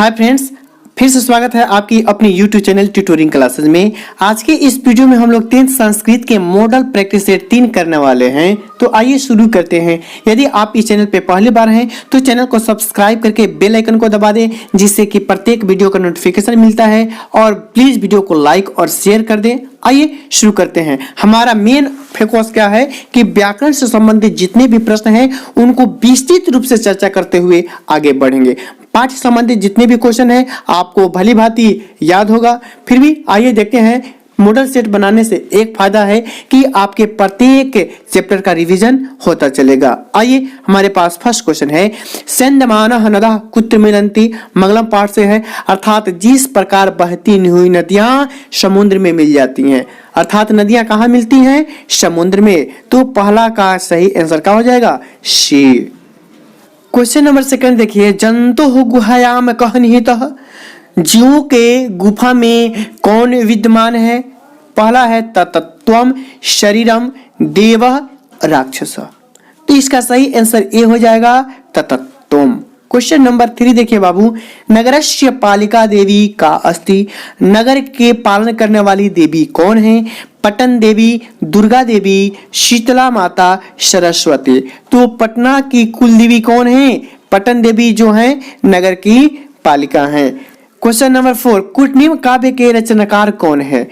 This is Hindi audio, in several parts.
हाय फ्रेंड्स, फिर से स्वागत है आपकी अपनी YouTube चैनल ट्यूटोरिंग क्लासेस में। आज के इस वीडियो में हम लोग 10th संस्कृत के मॉडल प्रैक्टिस सेट 3 करने वाले हैं। तो आइए शुरू करते हैं। यदि आप इस चैनल पे पहली बार हैं तो चैनल को सब्सक्राइब करके बेल आइकन को दबा दें, जिससे कि प्रत्येक वीडियो का नोटिफिकेशन मिलता है। और प्लीज वीडियो को लाइक और शेयर कर दें। आइए शुरू करते हैं। हमारा मेन फोकस क्या है कि व्याकरण से संबंधित जितने भी प्रश्न हैं उनको विस्तृत रूप से चर्चा करते हुए आगे बढ़ेंगे। पाठ से संबंधित जितने भी क्वेश्चन हैं आपको भली भांति याद होगा। फिर भी आइए देखते हैं। मॉडल सेट बनाने से एक फायदा है कि आपके प्रत्येक चैप्टर का रिवीजन होता चलेगा। आइए, हमारे पास फर्स्ट क्वेश्चन है, सेंदमानः नदः कुत्र मिलन्ति। मंगलम पाठ से है, अर्थात जिस प्रकार बहती हुई नदियां समुद्र में मिल जाती हैं। अर्थात नदियां कहाँ मिलती हैं? समुद्र में। तो पहला का सही आंसर क्या हो जाएगा? सी। क्वेश्चन नंबर सेकंड देखिए, जंतु गुहायाम कह निहितः। जीवों के गुफा में कौन विद्यमान है? पहला है ततत्वम, शरीरम, देवः, राक्षस। तो इसका सही आंसर ए हो जाएगा ततत्वम। क्वेश्चन नंबर 3 देखिए बाबू, नगरस्य पालिका देवी का अस्ति। नगर के पालन करने वाली देवी कौन है? पटन देवी, दुर्गा देवी, शीतला माता, सरस्वती। तो पटना की कुल देवी कौन है? पटन देवी जो है नगर की पालिका है। क्वेश्चन नंबर 4, कुटनिम काव्य के रचनाकार कौन है?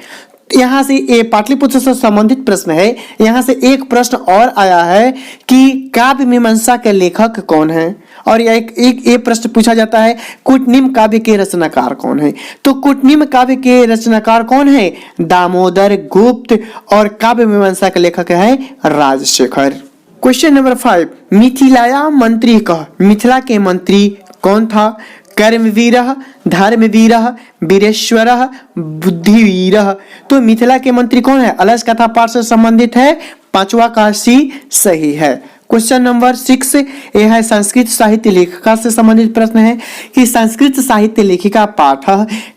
यहाँ से ये पाटलिपुत्र से संबंधित प्रश्न है। यहाँ से एक प्रश्न और आया है कि काव्य मीमांसा के लेखक कौन है, और एक प्रश्न पूछा जाता है कुटनिम काव्य के रचनाकार कौन है। तो कुटनिम काव्य के रचनाकार कौन है? दामोदर गुप्त। और काव्य मीमांसा के लेखक है राजशेखर। क्वेश्चन नंबर 5, मिथिलाया मंत्री कह। मिथिला के मंत्री कौन था? कर्मवीरः, धर्मवीरः, वीरेश्वरः, बुद्धिवीरः। तो मिथिला के मंत्री कौन है? अलस कथा पाठ से संबंधित है। पांचवा का सी सही है। क्वेश्चन नंबर 6, यह है संस्कृत साहित्य लेखिका से संबंधित प्रश्न है कि संस्कृत साहित्य लेखिका पाठ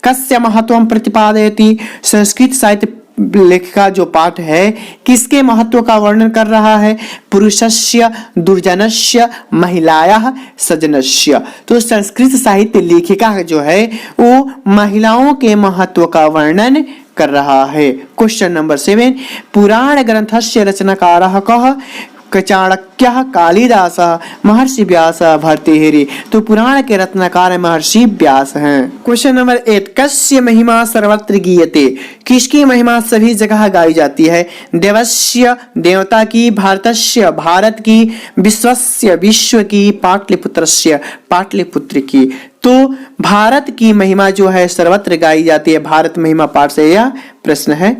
कस्य महत्वं प्रतिपादयति। संस्कृत साहित्य लेखिका जो पाठ है किसके महत्व का वर्णन कर रहा है? पुरुषस्य, दुर्जनस्य, महिलायाः, सजनस्य। तो संस्कृत साहित्य लेखिका जो है वो महिलाओं के महत्व का वर्णन कर रहा है। क्वेश्चन नंबर 7, पुराण ग्रंथस्य रचनाकारः कः? चाणक्यः, कालिदासः, महर्षि व्यासः, भर्तृहरि। तो पुराण के रत्नकार महर्षि व्यास हैं। क्वेश्चन नंबर 8, कस्य महिमा सर्वत्र गीयते। किसकी महिमा सभी जगह गाई जाती है? देवस्य, देवता की, भारतस्य, भारत की, विश्वस्य, विश्व की, पाटलिपुत्रस्य, पाटलिपुत्र की। तो भारत की महिमा जो है सर्वत्र गाई जाती है। भारत महिमा पाठ से यह प्रश्न है।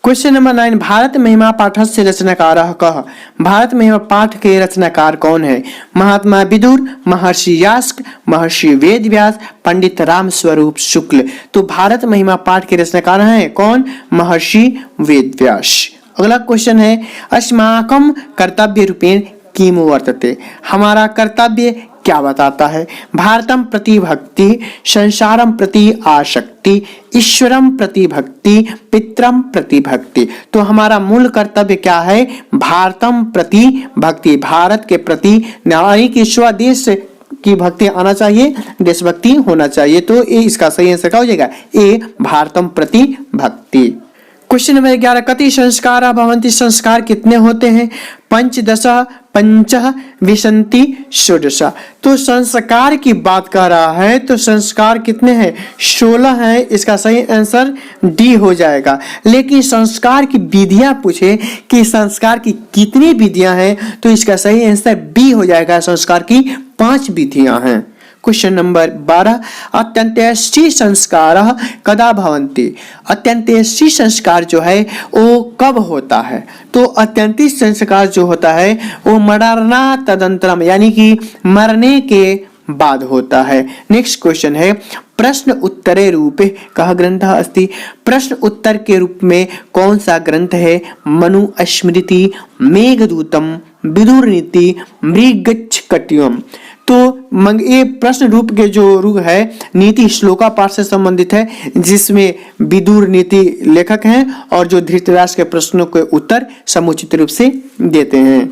क्वेश्चन नंबर 9, भारत महिमा पाठस्य रचनाकारः कः। भारत महिमा पाठ के रचनाकार कौन है? महात्मा विदुर, महर्षि यास्क, महर्षि वेदव्यास, पंडित राम स्वरूप शुक्ल। तो भारत महिमा पाठ के रचनाकार हैं कौन? महर्षि वेदव्यास। अगला क्वेश्चन है, अस्माकं कर्तव्य रूपेण किम वर्तते। हमारा कर्तव्य क्या बताता है? भारतम प्रति भक्ति, संसारम प्रति आसक्ति, ईश्वरम प्रति भक्ति, पितरम प्रति भक्ति। तो हमारा मूल कर्तव्य क्या है? भारतम प्रति भक्ति, भारत के प्रति, यानी कि स्वदेश की भक्ति आना चाहिए, देशभक्ति होना चाहिए। तो ये इसका सही आंसर क्या हो जाएगा? ए, भारतम प्रति भक्ति। क्वेश्चन नंबर 11, कति संस्कारा भवन्ति। संस्कार कितने होते हैं? पंचदश, पंचः, विंशति, षोडश। तो संस्कार की बात कर रहा है तो संस्कार कितने हैं? 16 है। इसका सही आंसर डी हो जाएगा। लेकिन संस्कार की विधियां पूछे कि संस्कार की कितनी विधियां हैं तो इसका सही आंसर बी हो जाएगा। संस्कार की 5 विधियां हैं। क्वेश्चन नंबर 12, अत्यंत्येष्टि संस्कारः कदा भवन्ति। अत्यंत्येष्टि संस्कार जो है वो कब होता है? तो अत्यंतिक संस्कार जो होता है वो मरणा तदंतरम, यानी कि मरने के बाद होता है। नेक्स्ट क्वेश्चन है, प्रश्न उत्तरे रूपे कः ग्रंथः अस्ति। प्रश्न उत्तर के रूप में कौन सा ग्रंथ है? मनु स्मृति, मेघदूतम, विदुर नीति, मृगच्छकटियम। तो ये प्रश्न रूप के जो रूप है नीति श्लोका पाठ से संबंधित है, जिसमें विदुर नीति लेखक हैं और जो धृतराष्ट्र के प्रश्नों के उत्तर समुचित रूप से देते हैं।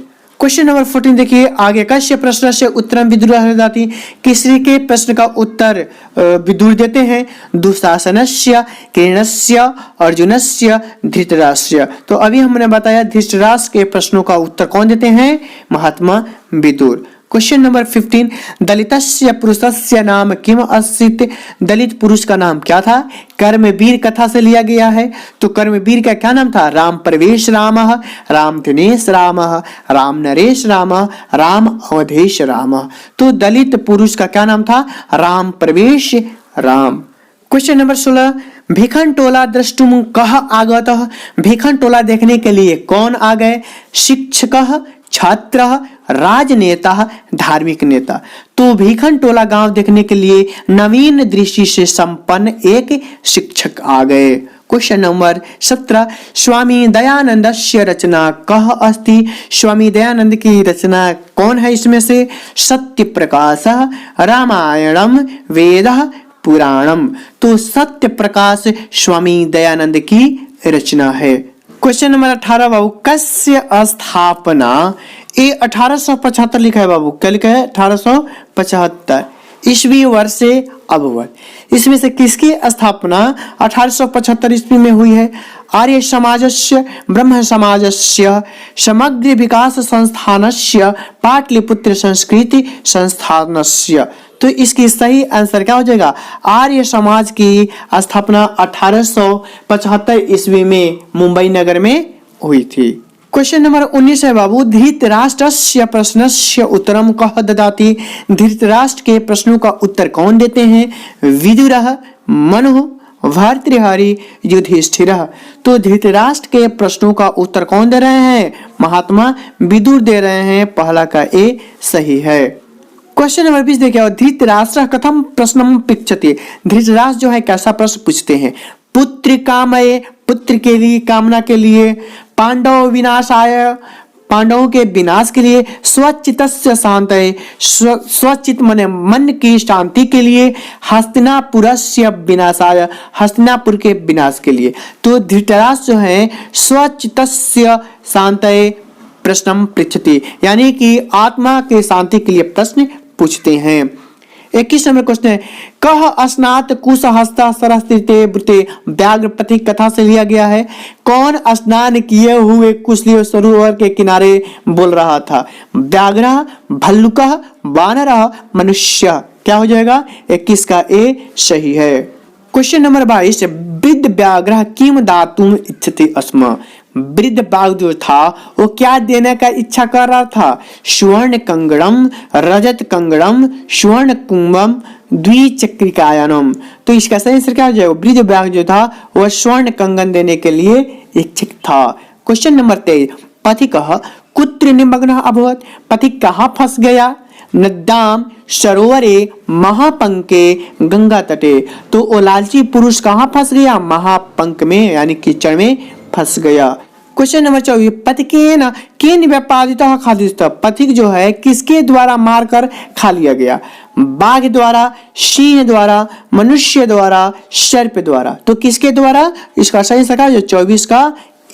क्वेश्चन नंबर 14 देखिए आगे, कस्य प्रश्नस्य उत्तरं विदुरः ददाति। किसी के प्रश्न का उत्तर विदुर देते हैं। दुःशासनस्य, कृष्णस्य, अर्जुनस्य, धृतराष्ट्रस्य। तो अभी हमने बताया धृतराष्ट्र के प्रश्नों का उत्तर कौन देते हैं? महात्मा विदुर। क्वेश्चन नंबर 15, दलितस्य पुरुषस्य नाम किम अस्ति। दलित पुरुष का नाम क्या था? कर्मवीर कथा से लिया गया है। तो कर्मवीर का क्या नाम था? राम प्रवेश रामः, राम दिनेश रामः, राम नरेश रामः, राम अवधेश रामः। तो दलित पुरुष का क्या नाम था? राम प्रवेश राम। क्वेश्चन नंबर 16, भिखन टोला द्रष्टुम कः आगतः। भिखन टोला देखने के लिए कौन आ गए? शिक्षकः, छात्र, राजनेता, धार्मिक नेता। तो भिखन टोला गांव देखने के लिए नवीन दृष्टि से संपन्न एक शिक्षक आ गए। क्वेश्चन नंबर 17, स्वामी दयानंदस्य रचना कः अस्ति। स्वामी दयानंद की रचना कौन है इसमें से? सत्य प्रकाशः, रामायणम, वेदः, पुराणम। तो सत्य प्रकाश स्वामी दयानंद की रचना है। क्वेश्चन नंबर 18 बाबू, कस्य स्थापना। ये 1875 लिखा है बाबू। क्या लिखा है? 1875 ईस्वी वर्ष से अभवत। इसमें से किसकी स्थापना 1875 ईस्वी में हुई है? आर्य समाजस्य, ब्रह्म समाजस्य, समग्र विकास संस्थानस्य, पाटलिपुत्र संस्कृति संस्थानस्य। तो इसकी सही आंसर क्या हो जाएगा? आर्य समाज की स्थापना 1875 ईस्वी में मुंबई नगर में हुई थी। क्वेश्चन नंबर 19 है बाबू, धृतराष्ट्रस्य प्रश्नस्य उत्तरम कः ददाति। धृतराष्ट्र के प्रश्नों का उत्तर कौन देते हैं? विदुरः, मनुः, भर्तृहरि, युधिष्ठिरः। तो धृतराष्ट्र के प्रश्नों का उत्तर कौन दे रहे हैं? महात्मा विदुर दे रहे हैं। पहला का ए सही है। क्वेश्चन नंबर 20 देखिए, धृतराष्ट्र कथम प्रश्नम पृच्छति। धृतराष्ट्र जो है कैसा प्रश्न पूछते हैं? पुत्र कामये, पुत्र के लिए, कामना के लिए, पांडव विनाशाय, पांडवों के विनाश के लिए, स्वचित्तस्य शांतये, स्वचित माने मन की शांति के लिए, हस्तिनापुरस्य विनाशाय, हस्तिनापुर के विनाश के लिए। तो धृतराष्ट्र जो है स्वचित्तस्य शांतये प्रश्नम पृच्छति, यानी कि आत्मा के शांति के लिए प्रश्न पूछते हैं। 21 नंबर क्वेश्चन है, कह स्नात कुशहस्ता सरस्ते वृते। व्याघ्र प्रतीक कथा से लिया गया है। कौन स्नान किए हुए कुशली सरोवर के किनारे बोल रहा था? व्याघ्र, भल्लुकः, वानरः, मनुष्य। क्या हो जाएगा? 21 का ए सही है। क्वेश्चन नंबर 22, वृद्ध व्याघ्र किम दातुम इच्छति स्म। वृद्ध बाघ जो था वो क्या देने का इच्छा कर रहा था? स्वर्ण कंगड़म, रजत कंगड़म, स्वर्ण कुंभम, द्विचक्रिकायनम। तो इसका सही आंसर क्या हो जाएगा? वृद्ध बाघ जो था वह स्वर्ण कंगन देने के लिए इच्छुक था। क्वेश्चन नंबर 23, पथिकः कुत्र निमग्नः अभवत्। पथिक कहाँ फंस गया? नद्याम सरोवरे महापंके गंगा तटे। तो वो लालची पुरुष कहाँ फंस गया? महापंक में, यानी कीचड़ में फंस गया। क्वेश्चन नंबर 24, पथिकेन केन व्यापादितः खादितः। पथिक जो है किसके द्वारा मारकर खा लिया गया? बाघ द्वारा, सिंह द्वारा, मनुष्य द्वारा, सर्प द्वारा। तो किसके द्वारा? इसका सही सका जो 24 का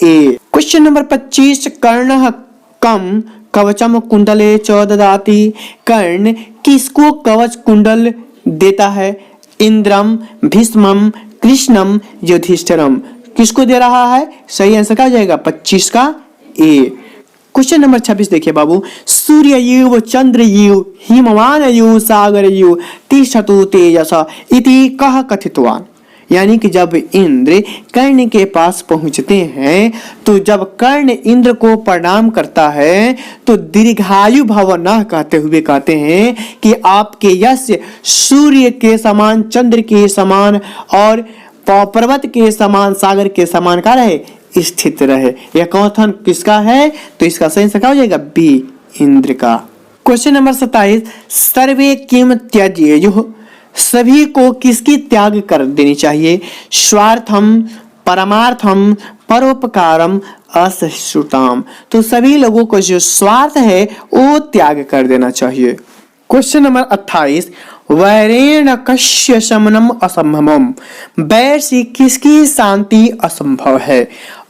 ए। क्वेश्चन नंबर 25, कर्णः कम कवचम कुंडले च ददाति। कर्ण किसको कवच कुंडल देता है? इंद्रम, भीष्मम, कृष्णम, युधिष्ठिरम। किसको दे रहा है? सही आंसर क्या हो जाएगा? 25 का ए। क्वेश्चन नंबर 26 देखिए बाबू, सूर्य युव, चंद्र युव, हिमवान युव, सागर युव, तिष्ठतु तेजसा इति कः कथितवान। यानी कि जब इंद्र कर्ण के पास पहुंचते हैं तो जब कर्ण इंद्र को प्रणाम करता है तो दीर्घायु भव न कहते हुए कहते हैं कि आपके यश सूर्य के समान, चंद्र के समान और पर्वत के समान, सागर के समान का रहे, स्थित रहे। यह कथन किसका है? तो इसका सही आंसर क्या हो जाएगा? बी, इंद्र का। क्वेश्चन नंबर 27, सर्वे किम त्यजेयुः। सभी को किसकी त्याग कर देनी चाहिए? स्वार्थम, परमार्थम, परोपकारम, असहिष्णुताम। तो सभी लोगों को जो स्वार्थ है वो त्याग कर देना चाहिए। क्वेश्चन नंबर 28, वैरेण कस्य शमनम असंभवम, वैर से किसकी शांति असंभव है?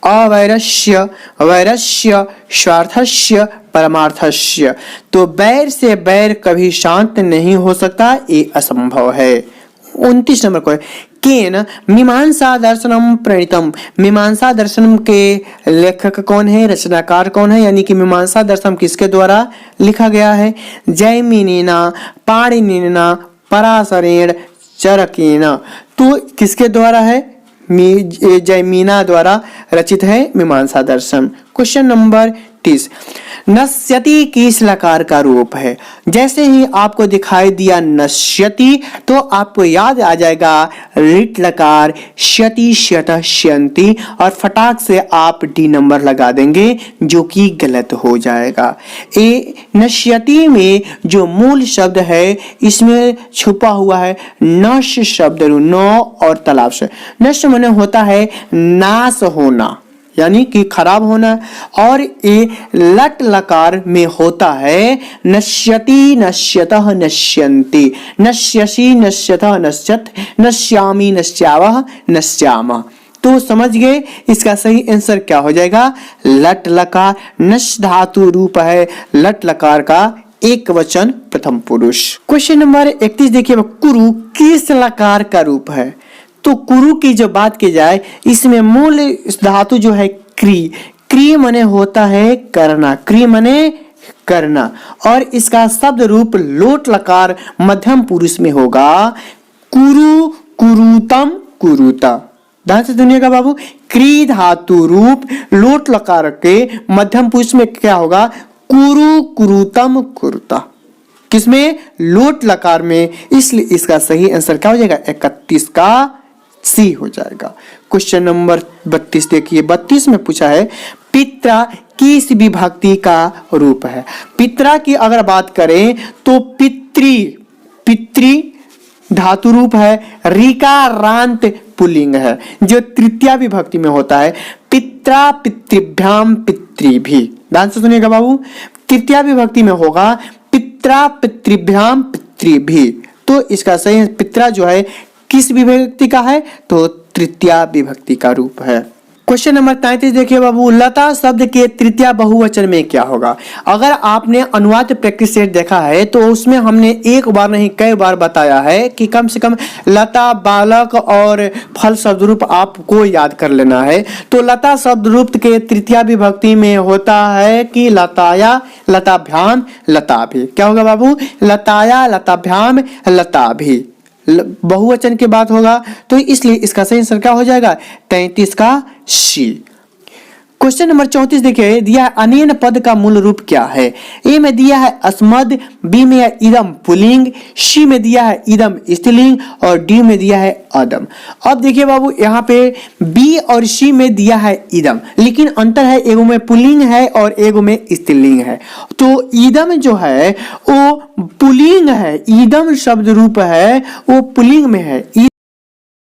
अवैरस्य, वैरस्य, स्वार्थस्य, परमार्थस्य। तो वैर से वैर कभी शांत नहीं हो सकता, ये असंभव है। 29 नंबर को केन मीमांसा दर्शनम प्रणीतम, मीमांसा दर्शनम के लेखक कौन है, रचनाकार कौन है, यानी कि मीमांसा दर्शन किसके द्वारा लिखा गया है? जैमिनिना, पाणिनिना, पराशरेण, चरकेन। तो किसके द्वारा है? जैमिना द्वारा रचित है मीमांसा दर्शन। क्वेश्चन नंबर 30, नश्यति किस लकार का रूप है? जैसे ही आपको दिखाई दिया नश्यति तो आपको याद आ जाएगा रिट लकार, श्यति, श्यतः, श्यन्ति, और फटाक से आप डी नंबर लगा देंगे जो कि गलत हो जाएगा। ए नश्यति में जो मूल शब्द है इसमें छुपा हुआ है नश शब्द, नौ और तालाब से। नश माने होता है नाश होना, यानी कि खराब होना, और ये लट लकार में होता है नश्यति, नश्यतः, नश्यन्ति, नश्यसि, नश्यतः, नश्यत, नश्यामि, नश्यावः, नश्यामः। तो समझ गए इसका सही आंसर क्या हो जाएगा? लट लकार। नश धातु रूप है लट लकार का एक वचन प्रथम पुरुष। क्वेश्चन नंबर 31 देखिए, कुरु किस लकार का रूप है? तो कुरु की जो बात की जाए इसमें मूल धातु जो है क्री, क्री मने होता है करना, क्री मने करना, और इसका शब्द रूप लोट लकार मध्यम पुरुष में होगा कुरु, कुरुतम, कुरुता। ध्यान से सुनिएगा बाबू, क्री धातु रूप लोट लकार के मध्यम पुरुष में क्या होगा? कुरु, कुरुतम, कुरुता। किसमें? लोट लकार में, इसलिए इसका सही आंसर क्या हो जाएगा? 31 का सी हो जाएगा। क्वेश्चन नंबर 32 देखिए, 32 में पूछा है पित्रा किस विभक्ति का रूप है? पित्रा की अगर बात करें तो पितृ, पितृ धातु रूप है, ऋकारांत पुल्लिंग है जो तृतीया विभक्ति में होता है। पित्रा, पितृभ्याम, पितृभि। ध्यान से सुनिएगा बाबू, तृतीया विभक्ति में होगा पित्रा, पितृभ्याम, पितृभि। तो इसका सही पित्रा जो है किस विभक्ति का है? तो तृतीया विभक्ति का रूप है। क्वेश्चन नंबर 33 देखिए बाबू, लता शब्द के तृतीया बहुवचन में क्या होगा? अगर आपने अनुवाद प्रैक्टिस सेट देखा है तो उसमें हमने एक बार नहीं कई बार बताया है कि कम से कम लता, बालक और फल शब्द रूप आपको याद कर लेना है। तो लता शब्द रूप के तृतीया विभक्ति में होता है कि लताया, लताभ्याम, लताभि। क्या होगा बाबू? लताया, लताभ्याम, लताभि। बहुवचन की बात होगा तो इसलिए इसका सही आंसर क्या हो जाएगा? 33 का सी। क्वेश्चन नंबर 34 देखिए, दिया है अनेन पद का मूल रूप क्या है? ए में दिया है अस्मद, बी में है इदम पुल्लिंग, सी में दिया है इदम स्त्रीलिंग, और डी में दिया है अदम। अब देखिए बाबू, यहाँ पे बी और सी में दिया है इदम, लेकिन अंतर है, एगो में पुल्लिंग है और एगो में स्त्रीलिंग है। तो इदम जो है वो पुल्लिंग है, इदम शब्द रूप है वो पुल्लिंग में है।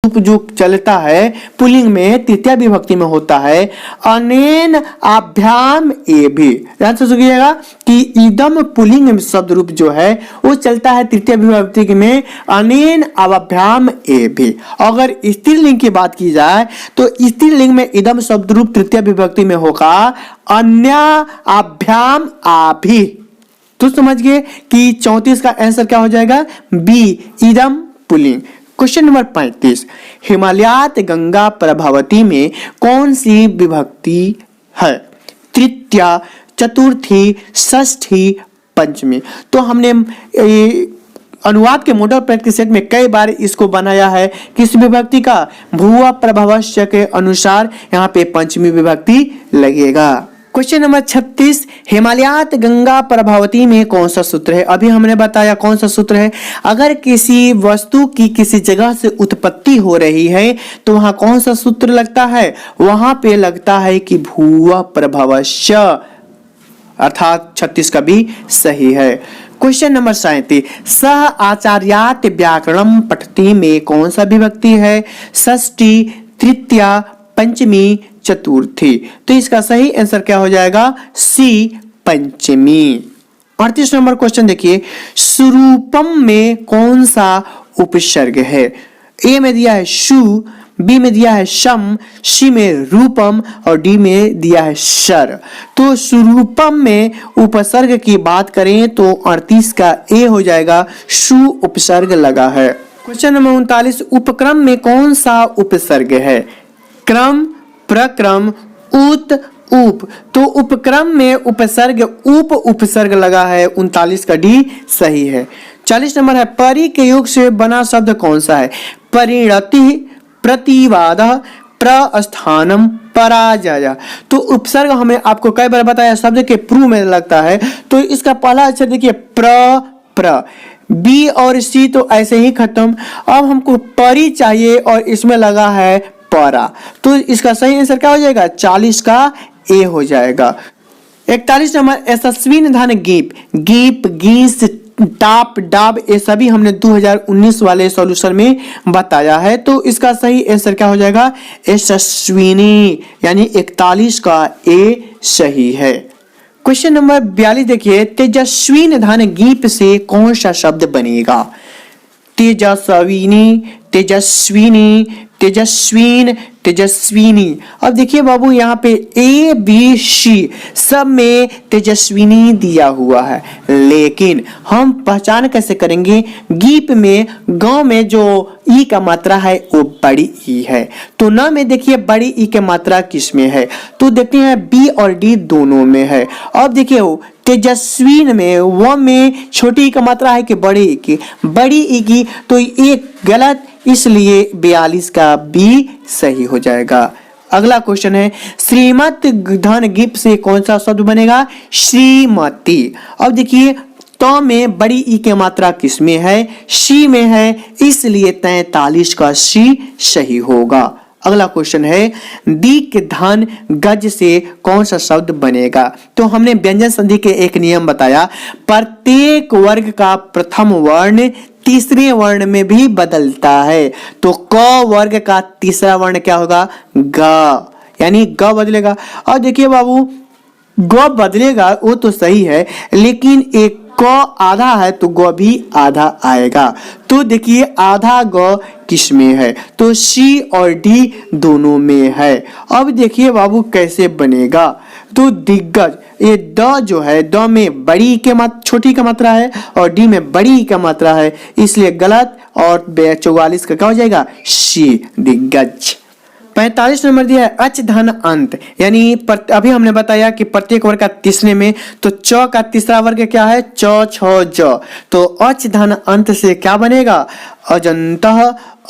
जो चलता है पुल्लिंग में तृतीया विभक्ति में होता है अनेन आभ्याम ए भी। ध्यान से सुनिएगा कि इदम पुल्लिंग शब्द रूप जो है वो चलता है तृतीय विभक्ति में अनेन आभ्याम ए भी। अगर स्त्रीलिंग की बात की जाए तो स्त्रीलिंग में इदम शब्द रूप तृतीय विभक्ति में होगा अन्य आभ्याम आभि। तो समझ गए कि 34 का आंसर क्या हो जाएगा? बी, इदम पुल्लिंग। क्वेश्चन नंबर 35, हिमालयात गंगा प्रभावती में कौन सी विभक्ति है? तृतीया, चतुर्थी, षष्ठी, पंचमी। तो हमने अनुवाद के मॉडल प्रैक्टिस सेट में कई बार इसको बनाया है किस विभक्ति का? भुवा प्रभावस्य के अनुसार यहाँ पे पंचमी विभक्ति लगेगा। क्वेश्चन नंबर 36, हिमालयात गंगा प्रभावती में कौन सा सूत्र है? अभी हमने बताया कौन सा सूत्र है। अगर किसी वस्तु की किसी जगह से उत्पत्ति हो रही है तो वहां कौन सा सूत्र लगता है? वहां पे लगता है कि भुवा प्रभावस्य, अर्थात 36 का भी सही है। क्वेश्चन नंबर 37, सह आचार्यात व्याकरणम पठति में कौन सा विभक्ति है? षष्ठी, तृतीया, पंचमी, चतुर्थी। तो इसका सही आंसर क्या हो जाएगा? सी, पंचमी। 38 नंबर क्वेश्चन देखिए, सुरूपम में कौन सा उपसर्ग है? ए में दिया है शु, बी में दिया है शम, सी में रूपम और डी में दिया है शर। तो सुरूपम में उपसर्ग की बात करें तो 38 का ए हो जाएगा, शु उपसर्ग लगा है। क्वेश्चन नंबर 39, उपक्रम में कौन सा उपसर्ग है? क्रम, प्रक्रम, उत, उप। तो उपक्रम में उपसर्ग उप उपसर्ग लगा है, 39 का डी सही है। 40 नंबर है, परि के योग से बना शब्द कौन सा है? परिणति, प्रतिवाद, प्रस्थानम, पराजय। तो उपसर्ग हमें आपको कई बार बताया शब्द के प्रू में लगता है, तो इसका पहला अक्षर देखिए प्र, बी और सी तो ऐसे ही खत्म। अब हमको परि चाहिए और इसमें लगा है परा, तो इसका सही आंसर क्या हो जाएगा? 40 का ए हो जाएगा। 41 नंबर, यशस्वी निधान गीप, गीप, गीस, टाप, डाब, ये सभी हमने 2019 वाले सॉल्यूशन में बताया है, तो इसका सही आंसर क्या हो जाएगा? यशस्विनी, यानी 41 का ए सही है। क्वेश्चन नंबर 42 देखिए, तेजस्वी निधान गीप से कौन सा शब्द बनेगा? तेजस्विनी, तेजस्विनी, तेजस्वीन, तेजस्विनी। अब देखिए बाबू, यहाँ पे ए बी सी सब में तेजस्विनी दिया हुआ है, लेकिन हम पहचान कैसे करेंगे? गीप में गांव में जो ई का मात्रा है वो बड़ी ई है, तो न में देखिए बड़ी ई की मात्रा किस में है? तो देखते हैं बी और डी दोनों में है। अब देखिए तेजस्वीन में व में छोटी ई का मात्रा है कि बड़ी ई की? बड़ी ई की, तो ये गलत, इसलिए 42 का बी सही हो जाएगा। अगला क्वेश्चन है, श्रीमत धन गिप से कौन सा शब्द बनेगा? श्रीमती। अब देखिए तो में बड़ी ई की मात्रा किस में है? शी में है, इसलिए 43 का सी सही होगा। अगला क्वेश्चन है, दीक धन गज से कौन सा शब्द बनेगा? तो हमने व्यंजन संधि के एक नियम बताया, प्रत्येक वर्ग का प्रथम वर्ण तीसरे वर्ण में भी बदलता है, तो क वर्ग का तीसरा वर्ण क्या होगा? ग, यानी ग बदलेगा। और देखिए बाबू, ग बदलेगा वो तो सही है, लेकिन एक क आधा है तो ग भी आधा आएगा। तो देखिए आधा ग किस में है? तो सी और डी दोनों में है। अब देखिए बाबू कैसे बनेगा? तो दिग्गज, ये द जो है, द में बड़ी के मात्रा छोटी का मात्रा है और डी में बड़ी का मात्रा है, इसलिए गलत, और 44 का क्या हो जाएगा? सी, दिग्गज। 45 नंबर दिया है, अच धन अंत, यानी अभी हमने बताया कि प्रत्येक वर्ग का तीसरे में, तो च का तीसरा वर्ग क्या है? च, छ, ज। तो अच धन अंत से क्या बनेगा? अजंतः,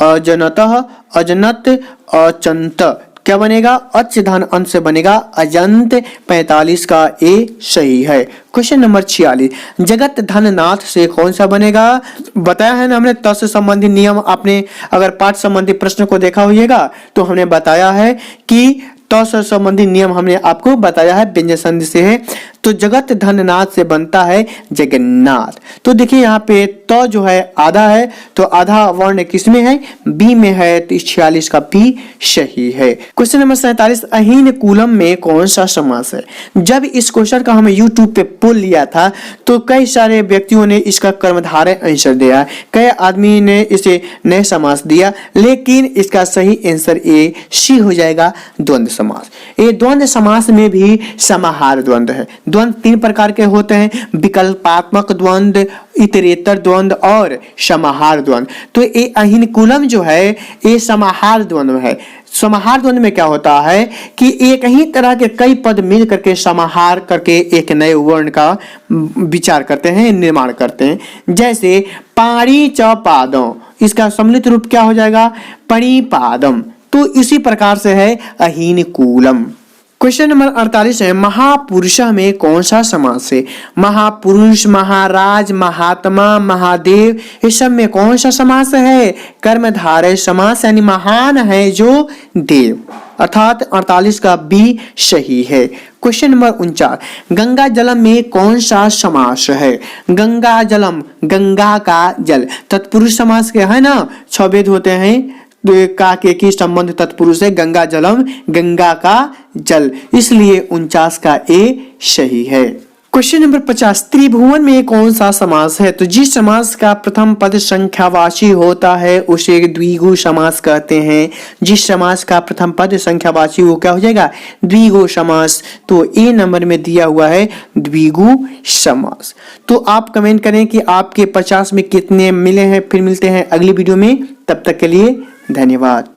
अजनतः, अजनत, अचंत। क्या बनेगा? अच धन अंत से बनेगा अजंत। 45 का ए सही है। क्वेश्चन नंबर 46, जगत धन नाथ से कौन सा बनेगा? बताया है ना हमने त से संबंधित नियम, आपने अगर पाठ संबंधी प्रश्न को देखा होइएगा तो हमने बताया है कि त से संबंधित नियम हमने आपको बताया है, व्यंजन संधि से है। तो जगत धन नाथ से बनता है जगन्नाथ। तो देखिए यहाँ पे त जो है आधा है, तो आधा वर्ण किस में है? बी में है, तो 46 का बी सही है। क्वेश्चन नंबर 47, अहीन कूलम में कौन सा समास है? जब इस क्वेश्चन का हमें यूट्यूब पे पोल लिया था तो कई सारे व्यक्तियों ने इसका कर्मधारय आंसर दिया, कई आदमी ने इसे नए समास दिया, लेकिन इसका सही आंसर ए सी हो जाएगा, द्वंद्व समास। ये द्वंद्व समास में भी समाहार द्वंद्व है। द्वंद्व 3 प्रकार के होते हैं, विकल्पात्मक द्वंद्व, इतरेतर द्वंद्व और समाहार द्वंद्व। तो ये अहीनकुलम जो है ये समाहार द्वंद्व है। समाहार द्वंद्व में क्या होता है कि एक ही तरह के कई पद मिल करके समाहार करके एक नए वर्ण का विचार करते हैं, निर्माण करते हैं। जैसे पाणी च पादों, इसका सम्मिलित रूप क्या हो जाएगा? पणिपादम। तो इसी प्रकार से है अहीनकुलम। क्वेश्चन नंबर 48 है, महापुरुष में कौन सा समास है? महापुरुष, महाराज, महात्मा, महादेव, इस सब में कौन सा समास है? कर्मधारय समास, यानी महान है जो देव, अर्थात 48 का बी सही है। क्वेश्चन नंबर 49, गंगा जलम में कौन सा समास है? गंगा जलम, गंगा का जल, तत्पुरुष समास के है ना, 6 भेद होते हैं, का के संबंध तत्पुरुष है, गंगा जलम, गंगा का जल, इसलिए 49 का ए सही है। क्वेश्चन नंबर 50, त्रिभुवन में कौन सा समास है? तो जिस समास का प्रथम पद संख्यावाची होता है उसे द्विगु समास कहते हैं। जिस समास का प्रथम पद संख्यावाची वो क्या हो जाएगा? द्विगु समास। तो ए नंबर में दिया हुआ है द्विगु समास। तो आप कमेंट करें कि आपके 50 में कितने मिले हैं। फिर मिलते हैं अगली वीडियो में, तब तक के लिए धन्यवाद।